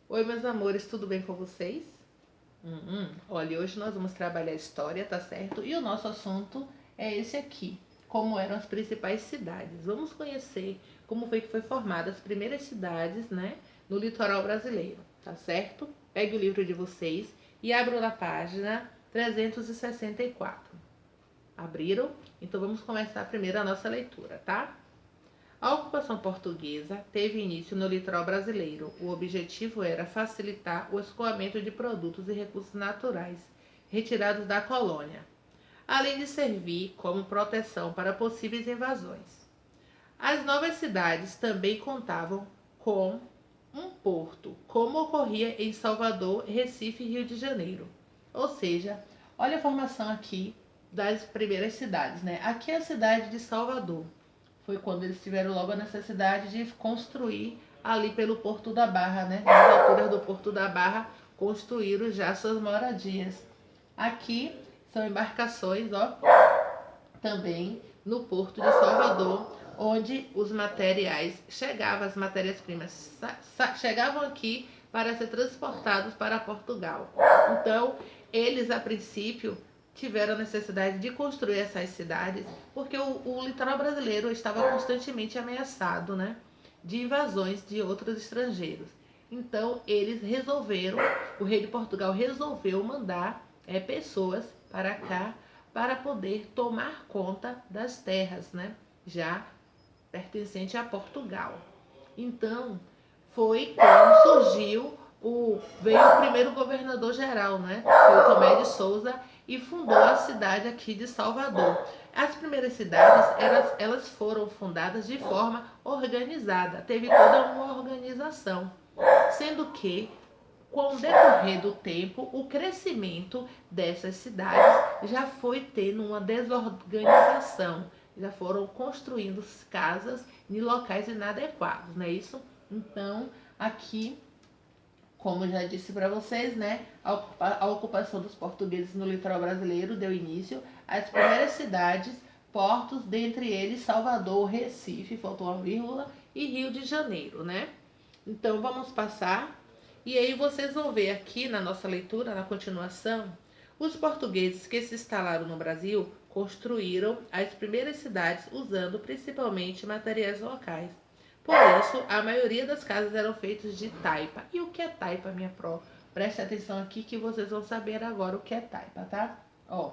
Oi, meus amores, tudo bem com vocês? Olha, hoje nós vamos trabalhar história, tá certo? E o nosso assunto é esse aqui: como eram as principais cidades. Vamos conhecer como foi que foi formada as primeiras cidades, né, no litoral brasileiro, tá certo? Pegue o livro de vocês e abram na página 364. Abriram? Então vamos começar primeiro a nossa leitura, tá? A ocupação portuguesa teve início no litoral brasileiro. O objetivo era facilitar o escoamento de produtos e recursos naturais retirados da colônia, além de servir como proteção para possíveis invasões. As novas cidades também contavam com um porto, como ocorria em Salvador, Recife e Rio de Janeiro. Ou seja, olha a formação aqui das primeiras cidades, né? Aqui é a cidade de Salvador. Foi quando eles tiveram logo a necessidade de construir ali pelo Porto da Barra, né? Nas alturas do Porto da Barra, construíram já suas moradias. Aqui são embarcações, ó, também no Porto de Salvador, onde os materiais chegavam, as matérias-primas chegavam aqui para ser transportados para Portugal. Então, eles a princípio tiveram a necessidade de construir essas cidades porque o litoral brasileiro estava constantemente ameaçado, né, de invasões de outros estrangeiros. Então, eles resolveram, o rei de Portugal resolveu mandar pessoas para cá para poder tomar conta das terras, né, já pertencente a Portugal. Então, foi quando surgiu veio o primeiro governador geral, né? Foi o Tomé de Souza e fundou a cidade aqui de Salvador. As primeiras cidades, elas foram fundadas de forma organizada, teve toda uma organização, sendo que com o decorrer do tempo, o crescimento dessas cidades já foi tendo uma desorganização, já foram construindo casas em locais inadequados, não é isso? Então, aqui, como eu já disse para vocês, né, a ocupação dos portugueses no litoral brasileiro deu início às primeiras cidades, portos, dentre eles Salvador, Recife, faltou uma vírgula, e Rio de Janeiro, né? Então, vamos passar e aí vocês vão ver aqui na nossa leitura, na continuação, os portugueses que se instalaram no Brasil construíram as primeiras cidades usando principalmente materiais locais. Por isso, a maioria das casas eram feitas de taipa. E o que é taipa, minha pró? Preste atenção aqui que vocês vão saber agora o que é taipa, tá? Ó,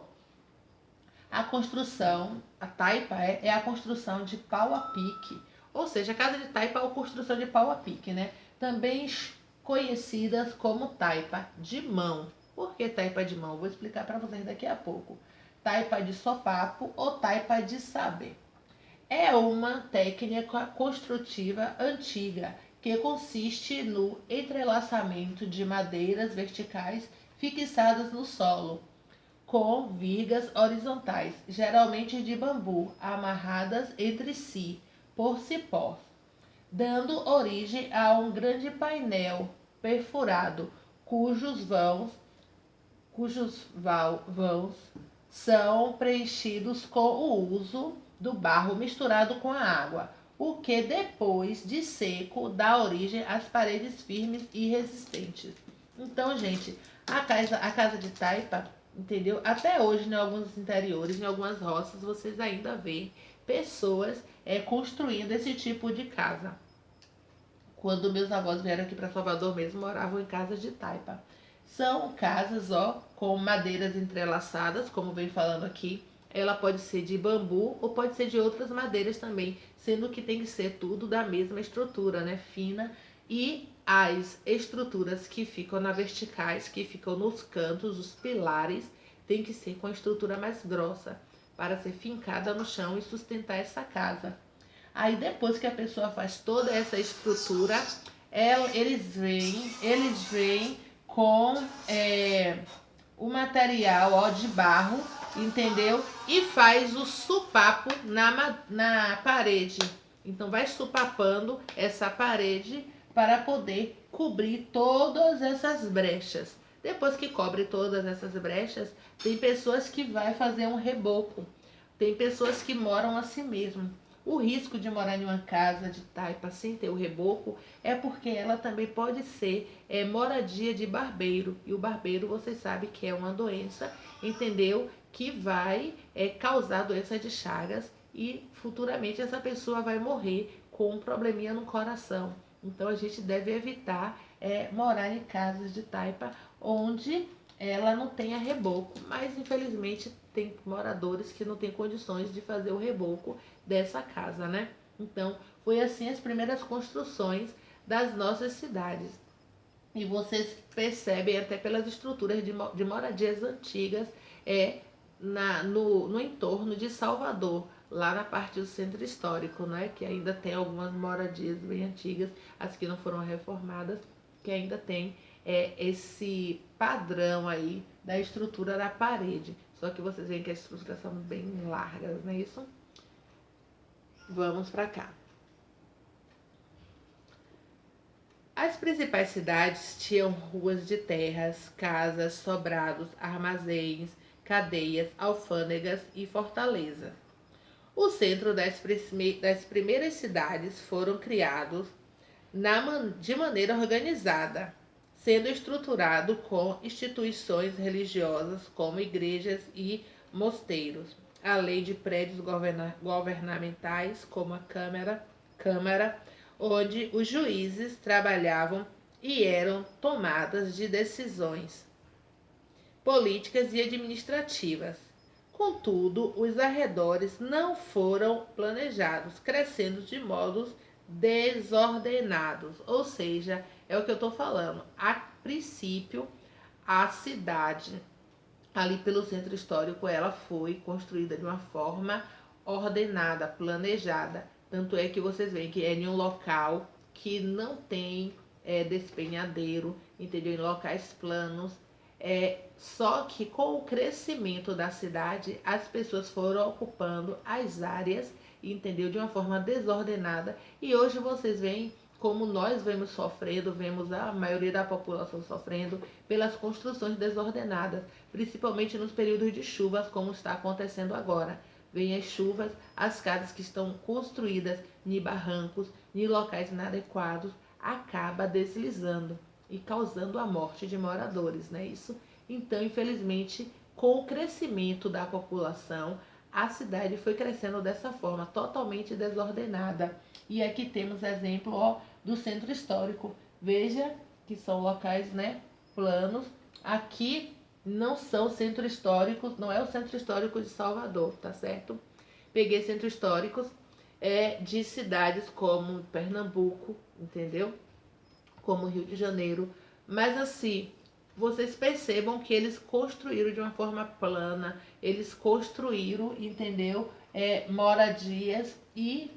a construção, a taipa é a construção de pau a pique. Ou seja, a casa de taipa é a construção de pau a pique, né? Também conhecidas como taipa de mão. Por que taipa de mão? Vou explicar para vocês daqui a pouco. Taipa de sopapo ou taipa de saber. É uma técnica construtiva antiga que consiste no entrelaçamento de madeiras verticais fixadas no solo com vigas horizontais, geralmente de bambu, amarradas entre si por cipós, dando origem a um grande painel perfurado, cujos vãos são preenchidos com o uso do barro misturado com a água, o que depois de seco dá origem às paredes firmes e resistentes. Então, gente, a casa de taipa, entendeu? Até hoje, em alguns interiores, em algumas roças, vocês ainda vê pessoas construindo esse tipo de casa. Quando meus avós vieram aqui para Salvador mesmo, moravam em casas de taipa. São casas, ó, com madeiras entrelaçadas, como vem falando aqui. Ela pode ser de bambu ou pode ser de outras madeiras também, sendo que tem que ser tudo da mesma estrutura, né, fina. E as estruturas que ficam na verticais, que ficam nos cantos, os pilares, tem que ser com a estrutura mais grossa para ser fincada no chão e sustentar essa casa. Aí depois que a pessoa faz toda essa estrutura, eles vêm com o material, ó, de barro, entendeu? E faz o supapo na parede. Então vai supapando essa parede para poder cobrir todas essas brechas. Depois que cobre todas essas brechas, tem pessoas que vai fazer um reboco. Tem pessoas que moram assim mesmo. O risco de morar em uma casa de taipa sem ter o reboco é porque ela também pode ser moradia de barbeiro. E o barbeiro, você sabe que é uma doença, entendeu? Que vai causar doença de Chagas e futuramente essa pessoa vai morrer com um probleminha no coração. Então a gente deve evitar morar em casas de taipa onde ela não tenha reboco, mas infelizmente tem moradores que não têm condições de fazer o reboco dessa casa, né? Então, foi assim as primeiras construções das nossas cidades. E vocês percebem até pelas estruturas de moradias antigas no entorno de Salvador, lá na parte do centro histórico, né? Que ainda tem algumas moradias bem antigas, as que não foram reformadas, que ainda tem esse padrão aí da estrutura da parede. Só que vocês veem que as estruturas são bem largas, não é isso? Vamos para cá. As principais cidades tinham ruas de terras, casas, sobrados, armazéns, cadeias, alfândegas e fortalezas. O centro das primeiras cidades foram criados de maneira organizada, sendo estruturado com instituições religiosas como igrejas e mosteiros, além de prédios governamentais como a Câmara, onde os juízes trabalhavam e eram tomadas de decisões políticas e administrativas. Contudo, os arredores não foram planejados, crescendo de modos desordenados. Ou seja, é o que eu estou falando. A princípio, a cidade ali pelo centro histórico ela foi construída de uma forma ordenada, planejada. Tanto é que vocês veem que é em um local que não tem despenhadeiro, entendeu? Em locais planos. Só que com o crescimento da cidade, as pessoas foram ocupando as áreas, entendeu? De uma forma desordenada. E hoje vocês veem como nós vemos sofrendo, vemos a maioria da população sofrendo pelas construções desordenadas, principalmente nos períodos de chuvas, como está acontecendo agora. Vêm as chuvas, as casas que estão construídas em barrancos, em locais inadequados, acaba deslizando e causando a morte de moradores, não é isso? Então, infelizmente, com o crescimento da população, a cidade foi crescendo dessa forma, totalmente desordenada. E aqui temos exemplo do centro histórico. Veja que são locais, né, planos. Aqui não são centros históricos, não é o centro histórico de Salvador, tá certo? Peguei centros históricos de cidades como Pernambuco, entendeu? Como Rio de Janeiro, mas assim, vocês percebam que eles construíram de uma forma plana, eles construíram, entendeu? Moradias e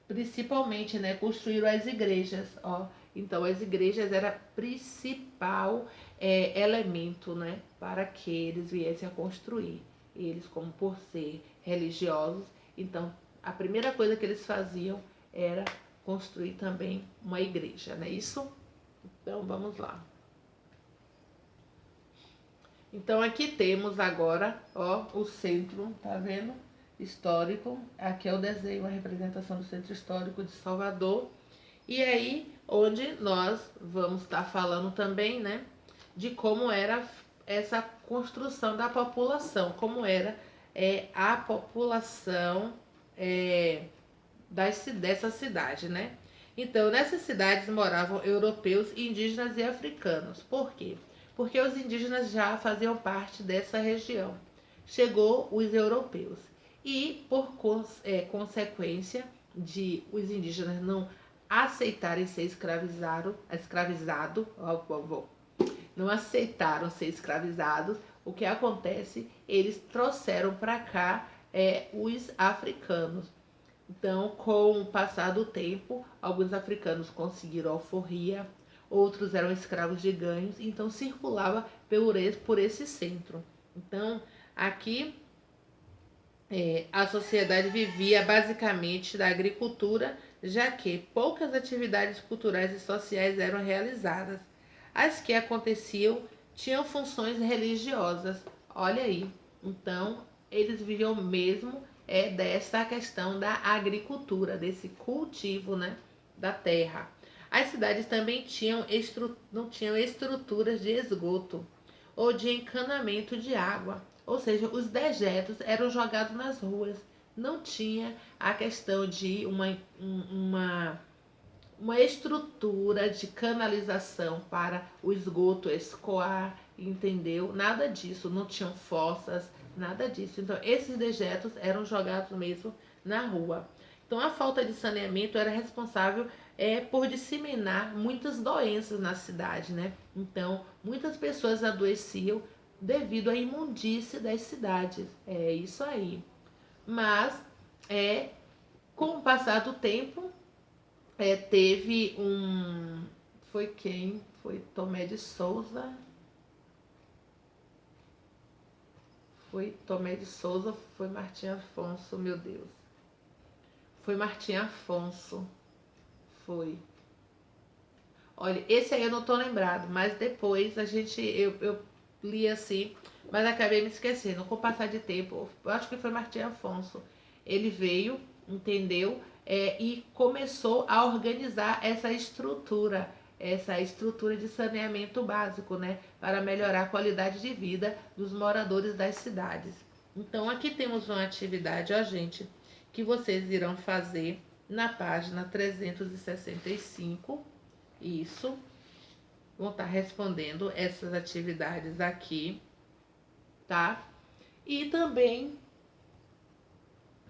principalmente, né, construíram as igrejas, ó. Então, as igrejas era principal elemento, né, para que eles viessem a construir. Eles, como por ser religiosos, então a primeira coisa que eles faziam era construir também uma igreja, não é isso? Então, vamos lá. Então, aqui temos agora, ó, o centro, tá vendo? Histórico. Aqui é o desenho, a representação do centro histórico de Salvador. E aí, onde nós vamos estar falando também, né, de como era essa construção da população, como era a população dessa cidade, né? Então, nessas cidades moravam europeus, indígenas e africanos. Por quê? Porque os indígenas já faziam parte dessa região. Chegou os europeus. E, por consequência de os indígenas não aceitarem ser não aceitaram ser escravizados, o que acontece? Eles trouxeram para cá os africanos. Então, com o passar do tempo, alguns africanos conseguiram alforria, outros eram escravos de ganhos, então circulava por esse centro. Então, aqui a sociedade vivia basicamente da agricultura, já que poucas atividades culturais e sociais eram realizadas. As que aconteciam tinham funções religiosas. Olha aí. Então, eles viviam mesmo dessa questão da agricultura, desse cultivo, né, da terra. As cidades também não tinham estruturas de esgoto ou de encanamento de água, ou seja, os dejetos eram jogados nas ruas. Não tinha a questão de uma estrutura de canalização para o esgoto escoar, entendeu? Nada disso, não tinham fossas, nada disso. Então, esses dejetos eram jogados mesmo na rua. Então, a falta de saneamento era responsável por disseminar muitas doenças na cidade, né? Então, muitas pessoas adoeciam devido à imundície das cidades. É isso aí. Mas, com o passar do tempo, teve um. Foi quem? Foi Tomé de Souza. Foi Tomé de Souza, foi Martim Afonso, meu Deus. Foi Martim Afonso. Foi. Olha, esse aí eu não tô lembrado, mas depois eu li assim, mas acabei me esquecendo. Com o passar de tempo, eu acho que foi Martim Afonso. Ele veio, entendeu? E começou a organizar essa estrutura de saneamento básico, né? Para melhorar a qualidade de vida dos moradores das cidades. Então, aqui temos uma atividade, ó, gente, que vocês irão fazer na página 365. Isso. Vão estar respondendo essas atividades aqui, tá? E também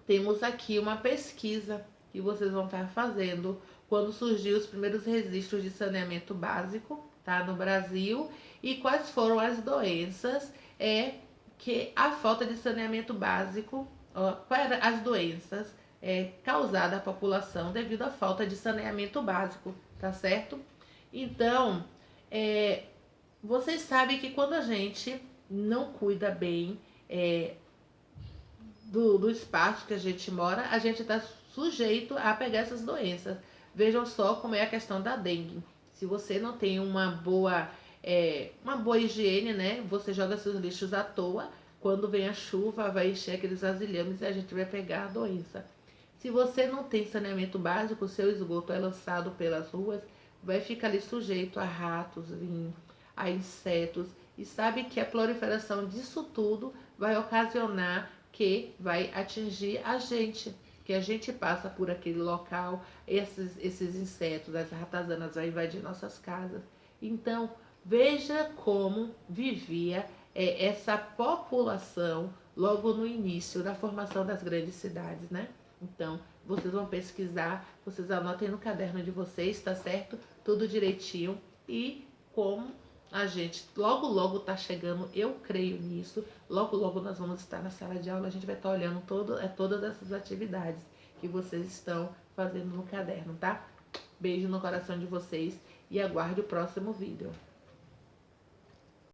temos aqui uma pesquisa que vocês vão estar fazendo quando surgiu os primeiros registros de saneamento básico, tá, no Brasil, e quais foram as doenças que a falta de saneamento básico, quais eram as doenças causadas à população devido à falta de saneamento básico, tá certo? Então, vocês sabem que quando a gente não cuida bem do espaço que a gente mora, a gente está sujeito a pegar essas doenças. Vejam só como é a questão da dengue. Se você não tem uma boa higiene, né? Você joga seus lixos à toa. Quando vem a chuva, vai encher aqueles vasilhames e a gente vai pegar a doença. Se você não tem saneamento básico, o seu esgoto é lançado pelas ruas, vai ficar ali sujeito a ratos, a insetos. E sabe que a proliferação disso tudo vai ocasionar que vai atingir a gente, que a gente passa por aquele local, esses insetos, as ratazanas vão invadir nossas casas. Então, veja como vivia essa população logo no início da formação das grandes cidades, né? Então, vocês vão pesquisar, vocês anotem no caderno de vocês, tá certo? Tudo direitinho. E como a gente logo logo tá chegando, eu creio nisso, logo logo nós vamos estar na sala de aula, a gente vai estar olhando todas essas atividades que vocês estão fazendo no caderno, tá? Beijo no coração de vocês e aguarde o próximo vídeo.